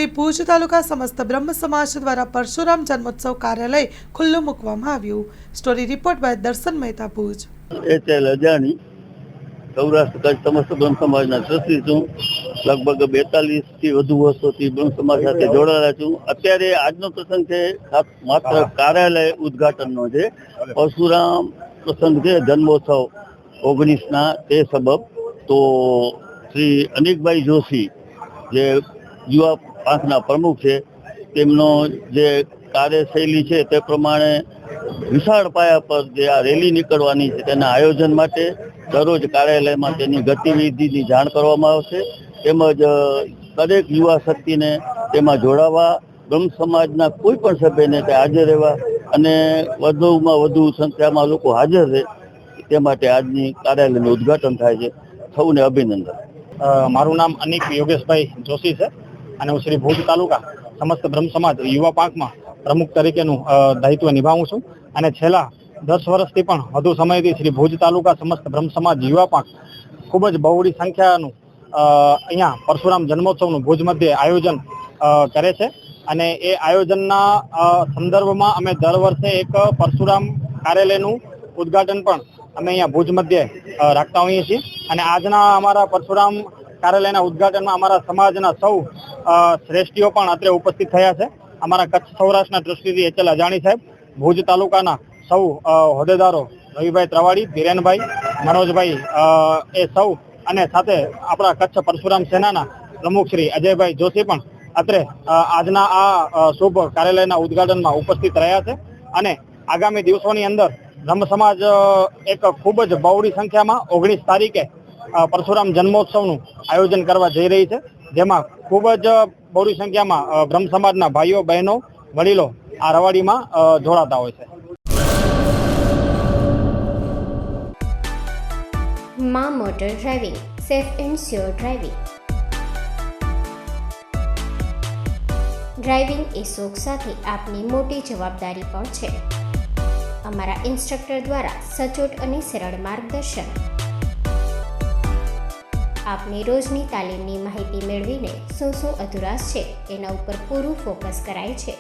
શ્રી ભુજ તાલુકા સમસ્ત બ્રહ્મ સમાજ દ્વારા પરશુરામ જન્મોત્સવ કાર્યાલય ખુલ્લું મૂકવામાં આવ્યું। સ્ટોરી રિપોર્ટ બાય દર્શન મહેતા ભુજ। HL અજાણી સૌરાષ્ટ્ર કચ્છ સમસ્ત બ્રહ્મ સમાજના ટ્રસ્ટી છું। લગભગ 42 થી વધુ વર્ષોથી બ્રહ્મ સમાજ સાથે જોડાયેલા છું। અત્યારે આજનો પ્રસંગ છે માત્ર કાર્યાલય ઉદ્ઘાટનનો છે। પરશુરામ પ્રસંગ છે જન્મોત્સવ 19 ના તે સબબ તો શ્રી અનિકભાઈ જોશી જે યુવા પાંખના પ્રમુખ છે તેમનો જે કાર્યશૈલી છે તે પ્રમાણે વિશાળ પાયા પર જે આ રેલી નીકળવાની છે તેના આયોજન માટે દરરોજ કાર્યાલયમાં તેની ગતિવિધિની જાણ કરવામાં આવશે। તેમજ દરેક યુવા શક્તિને તેમાં જોડાવા, બ્રહ્મ સમાજના કોઈ પણ સભ્યને તે હાજર રહેવા અને વધુમાં વધુ સંખ્યામાં લોકો હાજર રહે તે માટે આજની કાર્યાલયનું ઉદ્ઘાટન થાય છે। સૌને અભિનંદન। મારું નામ અનિક યોગેશભાઈ જોશી છે અને હું શ્રી ભુજ તાલુકા સમસ્ત બ્રહ્મ સમાજ યુવા પાંખમાં પ્રમુખ તરીકેનું દાયિત્વ નિભાવું છું અને છેલ્લા 10 વર્ષથી પણ વધુ સમયથી શ્રી ભુજ તાલુકા સમસ્ત બ્રહ્મ સમાજ યુવા પાંખ ખૂબ જ બહોળી સંખ્યાનું અહીંયા પરશુરામ જન્મોત્સવનું ભુજ મધ્યે આયોજન કરે છે અને એ આયોજનના સંદર્ભમાં અમે દર વર્ષે એક પરશુરામ કાર્યાલયનું ઉદ્ઘાટન પણ અમે અહીંયા ભુજ મધ્યે રાખતા હોઈએ છીએ અને આજના અમારા પરશુરામ કાર્યાલયના ઉદ્ઘાટનમાં અમારા સમાજના સૌ શ્રેષ્ઠીઓ પણ અત્રે ઉપસ્થિત થયા છે। અમારા કચ્છ સૌરાષ્ટ્રના ટ્રસ્ટી HL અજાણી સાહેબ, ભુજ તાલુકાના સૌ હોદ્દેદારો રવિભાઈ ત્રવાડી, ધીરેનભાઈ, મનોજભાઈ એ સૌ અને સાથે આપણા કચ્છ પરશુરામ સેનાના પ્રમુખ શ્રી અજયભાઈ જોશી પણ અત્રે આજના આ શુભ કાર્યાલયના ઉદ્ઘાટનમાં ઉપસ્થિત રહ્યા છે અને આગામી દિવસોની અંદર બ્રહ્મ સમાજ એક ખૂબ જ બહોળી સંખ્યામાં 19 તારીખે પરશુરામ જન્મોત્સવનું આયોજન કરવા જઈ રહી છે, જેમાં ખૂબ જ બહોળી સંખ્યામાં બ્રહ્મ સમાજના ભાઈઓ બહેનો વડીલો આ રવાડીમાં જોડાતા હોય છે। માં motor driving, safe and sure driving. Driving એ શોખ સાથે આપની મોટી જવાબદારી પણ છે। અમારા ઇન્સ્ટ્રક્ટર દ્વારા સચોટ અને સરળ માર્ગદર્શન આપની રોજની તાલીમની માહિતી મેળવીને શું અધુરાશ છે એના ઉપર પૂરું ફોકસ કરાય છે।